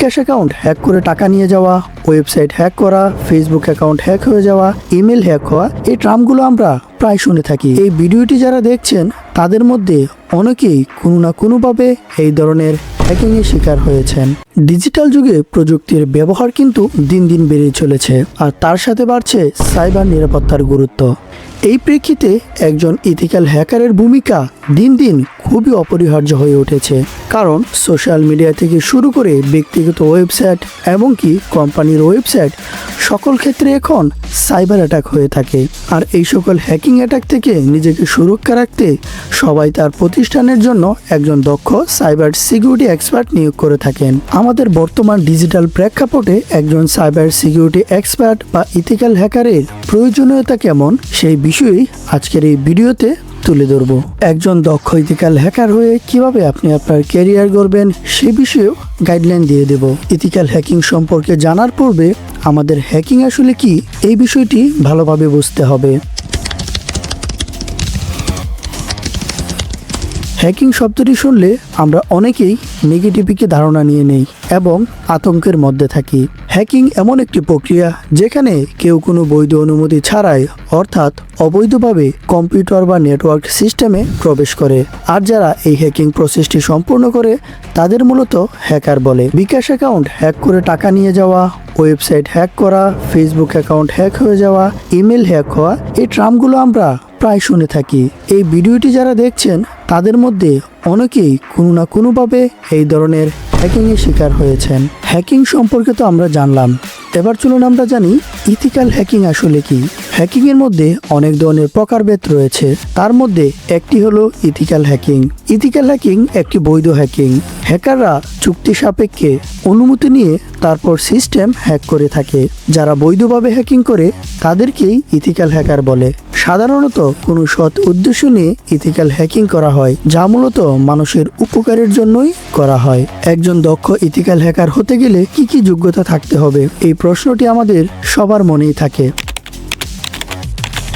বিকাশ account hack করে টাকা নিয়ে যাওয়া, ওয়েবসাইট হ্যাক করা, ফেসবুক অ্যাকাউন্ট হ্যাক হয়ে যাওয়া, ইমেল হ্যাক হওয়া, এই টার্মগুলো আমরা প্রায় শুনে থাকি। এই ভিডিওটি যারা দেখছেন তাদের মধ্যে অনেকেই কোনো না কোনোভাবে এই ধরনের হ্যাকিংয়ের শিকার হয়েছেন। ডিজিটাল যুগে প্রযুক্তির ব্যবহার কিন্তু দিন দিন বেড়ে চলেছে, আর তার সাথে বাড়ছে সাইবার নিরাপত্তার গুরুত্ব। এই প্রেক্ষিতে একজন ইথিক্যাল হ্যাকারের ভূমিকা দিন দিন খুবই অপরিহার্য হয়ে উঠেছে, কারণ সোশ্যাল মিডিয়া থেকে শুরু করে ব্যক্তিগত ওয়েবসাইট এমনকি কোম্পানির ওয়েবসাইট সকল ক্ষেত্রে এখন সাইবার অ্যাটাক হয়ে থাকে। আর এই সকল হ্যাকিং অ্যাটাক থেকে নিজেকে সুরক্ষা রাখতে সবাই তার প্রতিষ্ঠানের জন্য একজন দক্ষ সাইবার সিকিউরিটি এক্সপার্ট নিয়োগ করে থাকেন। আমাদের বর্তমান ডিজিটাল প্রেক্ষাপটে একজন সাইবার সিকিউরিটি এক্সপার্ট বা ইথিক্যাল হ্যাকারের প্রয়োজনীয়তা কেমন সেই বিষয়েই আজকের এই ভিডিওতে তুলে ধরব। একজন দক্ষ ইথিক্যাল হ্যাকার হয়ে কিভাবে আপনি আপনার ক্যারিয়ার গড়বেন সে বিষয়েও গাইডলাইন দিয়ে দেব। ইথিক্যাল হ্যাকিং সম্পর্কে জানার পূর্বে আমাদের হ্যাকিং আসলে কি এই বিষয়টি ভালোভাবে বুঝতে হবে। হ্যাকিং শব্দটি শুনলে আমরা অনেকেই নেগেটিভিকে ধারণা নিয়ে নেই এবং আতঙ্কের মধ্যে থাকি। হ্যাকিং এমন একটি প্রক্রিয়া যেখানে কেউ কোনো বৈধ অনুমতি ছাড়াই অর্থাৎ অবৈধভাবে কম্পিউটার বা নেটওয়ার্ক সিস্টেমে প্রবেশ করে, আর যারা এই হ্যাকিং প্রসেসটি সম্পূর্ণ করে তাদের মূলত হ্যাকার বলে। বিকাশ অ্যাকাউন্ট হ্যাক করে টাকা নিয়ে যাওয়া, ওয়েবসাইট হ্যাক করা, ফেসবুক অ্যাকাউন্ট হ্যাক হয়ে যাওয়া, ইমেল হ্যাক হওয়া, এই টার্মগুলো আমরা প্রায় শুনে থাকি। এই ভিডিওটি যারা দেখছেন তাদের মধ্যে অনেকেই কোনো না কোনোভাবে এই ধরনের হ্যাকিংয়ের শিকার হয়েছেন। হ্যাকিং সম্পর্কে তো আমরা জানলাম, এবার চলুন আমরা জানি ইথিক্যাল হ্যাকিং আসলে কি। হ্যাকিংয়ের মধ্যে অনেক ধরনের প্রকারভেদ রয়েছে, তার মধ্যে একটি হলো ইথিক্যাল হ্যাকিং। ইথিক্যাল হ্যাকিং একটি বৈধ হ্যাকিং। হ্যাকাররা চুক্তি সাপেক্ষে অনুমতি নিয়ে তারপর সিস্টেম হ্যাক করে থাকে। যারা বৈধভাবে হ্যাকিং করে তাদেরকেই ইথিক্যাল হ্যাকার বলে। সাধারণত কোনো সৎ উদ্দেশ্য নিয়ে ইথিক্যাল হ্যাকিং করা হয়, যা মূলত মানুষের উপকারের জন্যই করা হয়। একজন দক্ষ ইথিক্যাল হ্যাকার হতে গেলে কি কি যোগ্যতা থাকতে হবে, এই প্রশ্নটি আমাদের সবার মনেই থাকে।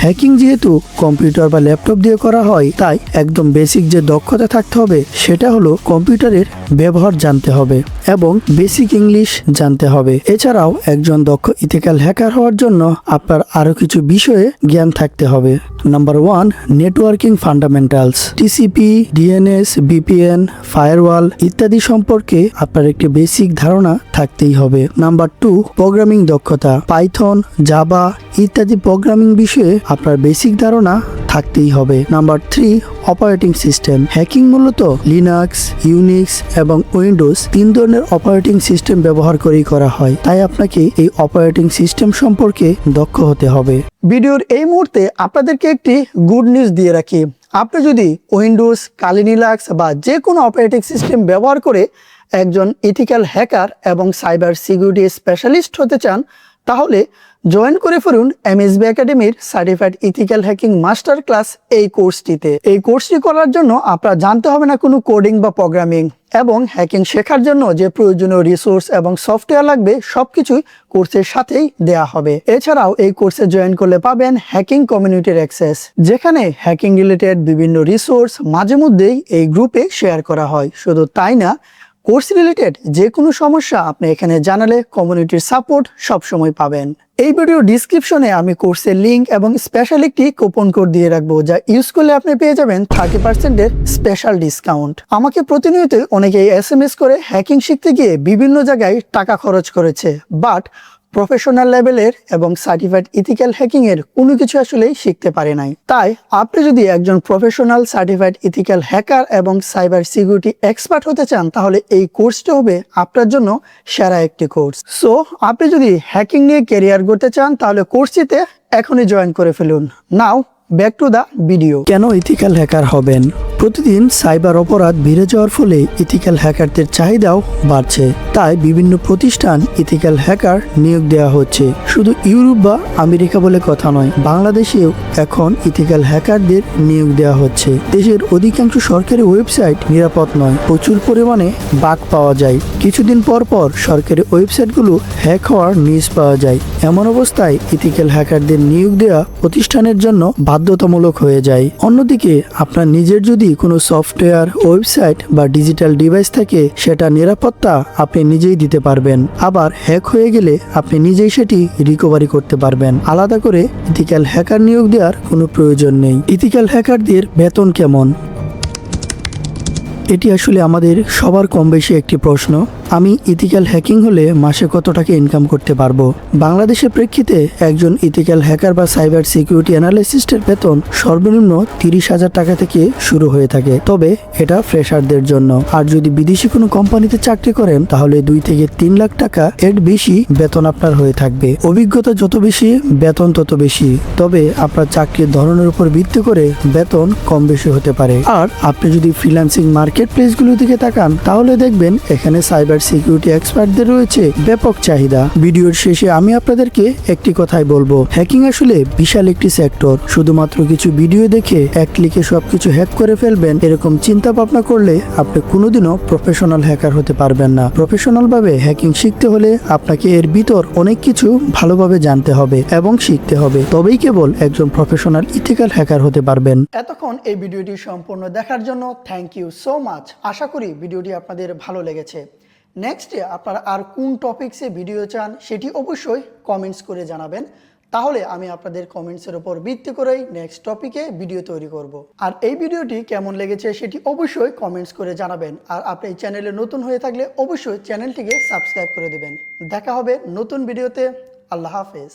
হ্যাকিং যেহেতু কম্পিউটার বা ল্যাপটপ দিয়ে করা হয়, তাই একদম বেসিক যে দক্ষতা থাকতে হবে সেটা হলো কম্পিউটারের ব্যবহার জানতে হবে এবং বেসিক ইংলিশ জানতে হবে। এছাড়াও একজন দক্ষ ইথিক্যাল হ্যাকার হওয়ার জন্য আপনার আরো কিছু বিষয়ে জ্ঞান থাকতে হবে। Number 1, networking fundamentals. TCP, DNS, VPN, firewall ইত্যাদি সম্পর্কে আপনার একটি বেসিক ধারণা থাকতেই হবে। নাম্বার 2, প্রোগ্রামিং দক্ষতা। পাইথন, জাভা ইত্যাদি প্রোগ্রামিং বিষয়ে আপনার বেসিক ধারণা থাকতেই হবে। Number 3, operating system. হ্যাকিং মূলত লিনাক্স, ইউনিক্স এবং উইন্ডোজ 3 ধরনের অপারেটিং সিস্টেম ব্যবহার করেই করা হয়, তাই আপনাকে এই অপারেটিং সিস্টেম সম্পর্কে দক্ষ হতে হবে। ভিডিওর এই মুহূর্তে আপনাদেরকে একটি গুড নিউজ দিয়ে রাখি। আপনি যদি উইন্ডোজ, কালি লিনাক্স বা যে কোনো অপারেটিং সিস্টেম ব্যবহার করে একজন ইথিক্যাল হ্যাকার এবং সাইবার সিকিউরিটি স্পেশালিস্ট হতে চান, তাহলে জয়েন করে ফেলুন এমএসবি একাডেমির certified ethical hacking master class এই কোর্সটিতে। এই কোর্সটি করার জন্য আপনার জানতে হবে না কোনো কোডিং বা প্রোগ্রামিং, এবং হ্যাকিং শেখার জন্য যে প্রয়োজনীয় রিসোর্স এবং সফটওয়্যার লাগবে সবকিছুই কোর্সের সাথেই দেয়া হবে। এছাড়াও এই কোর্সে জয়েন করলে পাবেন হ্যাকিং কমিউনিটির অ্যাক্সেস, যেখানে হ্যাকিং রিলেটেড বিভিন্ন রিসোর্স মাঝে মধ্যেই এই গ্রুপে শেয়ার করা হয়। শুধু তাই না, কোর্স রিলেটেড যে কোনো সমস্যা আপনি এখানে জানালে কমিউনিটির সাপোর্ট সবসময় পাবেন। এই ভিডিও ডিসক্রিপশনে আমি কোর্সের লিঙ্ক এবং স্পেশাল একটি কুপন কোড দিয়ে রাখবো, যা ইউজ করলে আপনি পেয়ে যাবেন 30% স্পেশাল ডিসকাউন্ট। আমাকে প্রতিনিয়ত অনেকেই SMS করে হ্যাকিং শিখতে গিয়ে বিভিন্ন জায়গায় টাকা খরচ করেছে, বাট প্রফেশনাল লেভেলের এবং সার্টিফাইড ইথিক্যাল হ্যাকিং এর কোনো কিছু আসলেই শিখতে পারে নাই। তাই আপনি যদি একজন প্রফেশনাল সার্টিফাইড ইথিক্যাল হ্যাকার এবং সাইবার সিকিউরিটি এক্সপার্ট হতে চান, তাহলে এই কোর্সটা হবে আপনার জন্য সেরা একটি কোর্স। সো আপনি যদি হ্যাকিং নিয়ে ক্যারিয়ার করতে চান, তাহলে কোর্সটিতে এখনই জয়েন করে ফেলুন। নাও ব্যাক টু দ্য ভিডিও। কেন ইথিক্যাল হ্যাকার হবেন? প্রতিদিন সাইবার অপরাধ বেড়ে যাওয়ার ফলে ইথিক্যাল হ্যাকারদের চাহিদাও বাড়ছে, তাই বিভিন্ন প্রতিষ্ঠান ইথিক্যাল হ্যাকার নিয়োগ দেওয়া হচ্ছে। শুধু ইউরোপ বা আমেরিকা বলে কথা নয়, বাংলাদেশেও এখন ইথিক্যাল হ্যাকারদের নিয়োগ দেওয়া হচ্ছে। দেশের অধিকাংশ সরকারি ওয়েবসাইট নিরাপদ নয়, প্রচুর পরিমাণে বাগ পাওয়া যায়। কিছুদিন পর পর সরকারি ওয়েবসাইটগুলো হ্যাক হওয়ার নিউজ পাওয়া যায়। এমন অবস্থায় ইথিক্যাল হ্যাকারদের নিয়োগ দেওয়া প্রতিষ্ঠানের জন্য বাধ্যতামূলক হয়ে যায়। অন্যদিকে আপনার নিজের যদি কোনো সফটওয়্যার, ওয়েবসাইট বা ডিজিটাল ডিভাইস থাকে সেটা নিরাপত্তা আপনি নিজেই দিতে পারবেন। আবার হ্যাক হয়ে গেলে আপনি নিজেই সেটি রিকভারি করতে পারবেন। আলাদা করে ইথিক্যাল হ্যাকার নিয়োগ দেওয়ার কোনো প্রয়োজন নেই। ইথিক্যাল হ্যাকারদের বেতন কেমন? এটি আসলে আমাদের সবার কম বেশি একটি প্রশ্ন। আমি ইথিক্যাল হ্যাকিং হলে মাসে কত টাকা ইনকাম করতে পারবো? বাংলাদেশের প্রেক্ষিতে একজন ইথিক্যাল হ্যাকার বা সাইবার সিকিউরিটি অ্যানালিস্টের বেতন সর্বনিম্ন 30,000 টাকা থেকে শুরু হয়ে থাকে, তবে এটা ফ্রেশারদের জন্য। আর যদি বিদেশি কোনো কোম্পানিতে চাকরি করেন তাহলে 2 থেকে 3 লাখ টাকা এর বেশি বেতন আপনার হয়ে থাকবে। অভিজ্ঞতা যত বেশি বেতন তত বেশি, তবে আপনার চাকরির ধরনের উপর ভিত্তি করে বেতন কম বেশি হতে পারে। আর আপনি যদি ফ্রিল্যান্সিং মার্কেট প্লেসগুলোর দিকে তাকান তাহলে দেখবেন এখানে সাইবার সিকিউরিটি এক্সপার্টদের রয়েছে ব্যাপক চাহিদা। ভিডিওর শেষে আমি আপনাদেরকে একটি কথাই বলবো, হ্যাকিং আসলে বিশাল একটি সেক্টর। শুধুমাত্র কিছু ভিডিও দেখে এক ক্লিকে সবকিছু হ্যাক করে ফেলবেন এরকম চিন্তা ভাবনা করলে আপনি কোনোদিনও প্রফেশনাল হ্যাকার হতে পারবেন না। প্রফেশনাল ভাবে হ্যাকিং শিখতে হলে আপনাকে এর ভিতর অনেক কিছু ভালোভাবে জানতে হবে এবং শিখতে হবে, তবেই কেবল একজন প্রফেশনাল ইথিক্যাল হ্যাকার হতে পারবেন। এতক্ষণ এই ভিডিওটি সম্পূর্ণ দেখার জন্য থ্যাংক ইউ সো মাচ। আশা করি ভিডিওটি আপনাদের ভালো লেগেছে। নেক্সটে আপনারা আর কোন টপিকসে ভিডিও চান সেটি অবশ্যই কমেন্টস করে জানাবেন, তাহলে আমি আপনাদের কমেন্টসের উপর ভিত্তি করেই নেক্সট টপিকে ভিডিও তৈরি করব। আর এই ভিডিওটি কেমন লেগেছে সেটি অবশ্যই কমেন্টস করে জানাবেন। আর আপনি এই চ্যানেলে নতুন হয়ে থাকলে অবশ্যই চ্যানেলটিকে সাবস্ক্রাইব করে দেবেন। দেখা হবে নতুন ভিডিওতে। আল্লাহ হাফেজ।